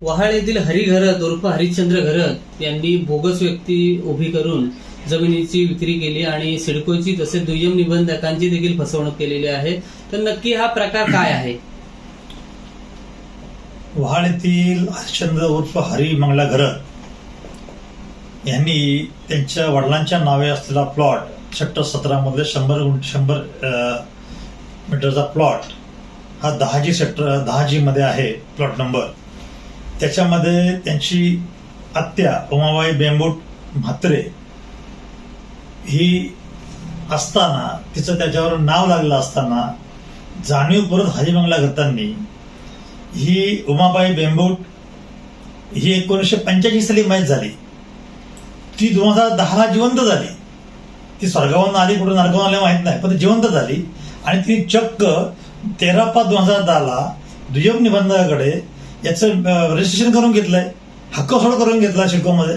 वहाळ येथील हरी घरत उर्फ हरिश्चंद्र घरत यांनी बोगस व्यक्ती उभी करून जमिनीची विक्री केली आणि सिडकोची तसेच दुय्यम निबंधकांची देखील फसवणूक केलेली आहे. तर नक्की हा प्रकार काय आहे? वहाळ येथील हरिश्चंद्र उर्फ हरी मंगला घरत यांनी त्यांच्या वडिलांच्या नावे असलेला प्लॉट सेक्टर 17 मध्ये 100 मीटरचा प्लॉट हा 10G मध्ये आहे प्लॉट नंबर. त्याच्यामध्ये त्यांची आत्या उमाबाई बेंबूट म्हात्रे ही असताना तिचं त्याच्यावर नाव लागलं असताना जाणीवपूर्वक हरी मंगला घरतांनी ही उमाबाई बेंबूट ही 1985 साली मयत झाली. ती 2010ला जिवंत झाली. ती स्वर्गावरून आली कुठे नरकावरून आली माहित नाही, पण ती जिवंत झाली आणि ती चक्क 13/5/2010ला दुय्यम निबंधकाकडे याचं रजिस्ट्रेशन करून घेतलंय, हक्क सोड करून घेतला सिडकोमध्ये.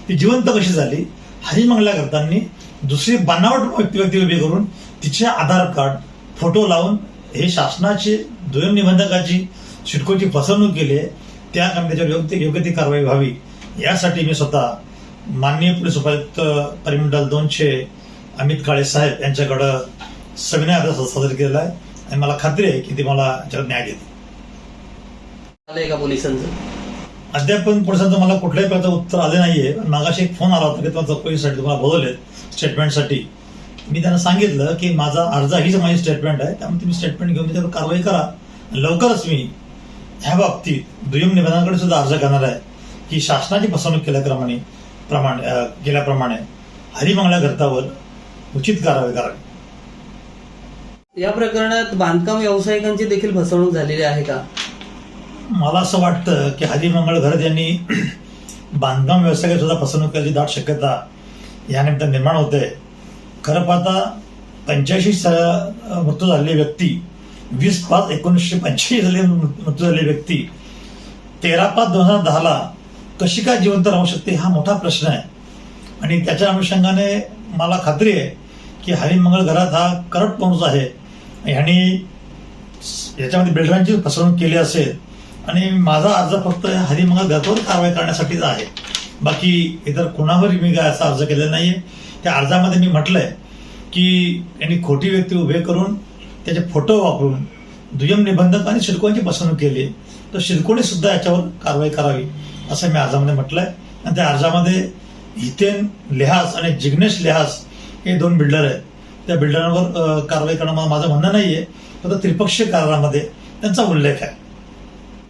ती जिवंत कशी झाली? हरी मंगला करताना दुसरी बनावट व्यक्ती उभी करून तिचे आधार कार्ड फोटो लावून हे शासनाची दुय्यम निबंधकाची सिडकोची फसवणूक केली आहे. त्या त्याच्यावर योग्य ती कारवाई व्हावी यासाठी मी स्वतः माननीय पोलीस उपायुक्त परिमंडल 200 अमित काळे साहेब यांच्याकडं सविनय अर्ज सादर केलेला आहे आणि मला खात्री आहे की ते मला याच्यावर न्याय देतील. आलंय का पोलिसांचं? अद्याप पण पोलिसांचं मला कुठल्याही प्रकारचं उत्तर आले नाहीये. मागाशी एक फोन आला होता की तुम्हाला चौकशीसाठी तुम्हाला बोलवले स्टेटमेंटसाठी. मी त्यांना सांगितलं की माझा अर्ज हीच माझी स्टेटमेंट आहे, त्यामुळे तुम्ही स्टेटमेंट घेऊन त्यावर कारवाई करा. लवकरच मी ह्या बाबतीत दुय्यम निबंधकाकडे सुद्धा अर्ज करणार आहे की शासनाची फसवणूक केल्याप्रमाणे हरी मंगला घरतावर उचित कारवाई करावी. या प्रकरणात बांधकाम व्यावसायिकांची देखील फसवणूक झालेली आहे का? मला असं वाटतं की हरी मंगळ घरत यांनी बांधकाम व्यावसायिक सुद्धा फसवणूक केल्याची दाट शक्यता यानिमित्त निर्माण होते. खरं पाहता 85 मृत्यू झालेली व्यक्ती, 20/5/1985 मृत्यू झालेली व्यक्ती 13/5/2010ला कशी काय जिवंत राहू शकते हा मोठा प्रश्न आहे. आणि त्याच्या अनुषंगाने मला खात्री आहे की हरी मंगळ घरात हा करप्ट माणूस आहे. ह्यांनी याच्यामध्ये बिल्डरांची फसवणूक केली असेल आणि माझा अर्ज फक्त हरी मंगळ घरावर कारवाई करण्यासाठीच आहे. बाकी इतर कोणावर मी काय असा अर्ज केलेला नाहीये. त्या अर्जामध्ये मी म्हटलंय की यांनी खोटी व्यक्ती उभे करून त्याचे फोटो वापरून दुय्यम निबंधक आणि सिडकोची फसवणूक केली, तर सिडकोने सुद्धा याच्यावर कारवाई करावी असं मी अर्जामध्ये म्हटलंय. आणि त्या अर्जामध्ये हितेन लिहास आणि जिग्नेश लिहास हे 2 बिल्डर आहेत. त्या बिल्डरांवर कारवाई करणं माझं म्हणणं नाहीये, फक्त त्रिपक्षीय करारामध्ये त्यांचा उल्लेख आहे.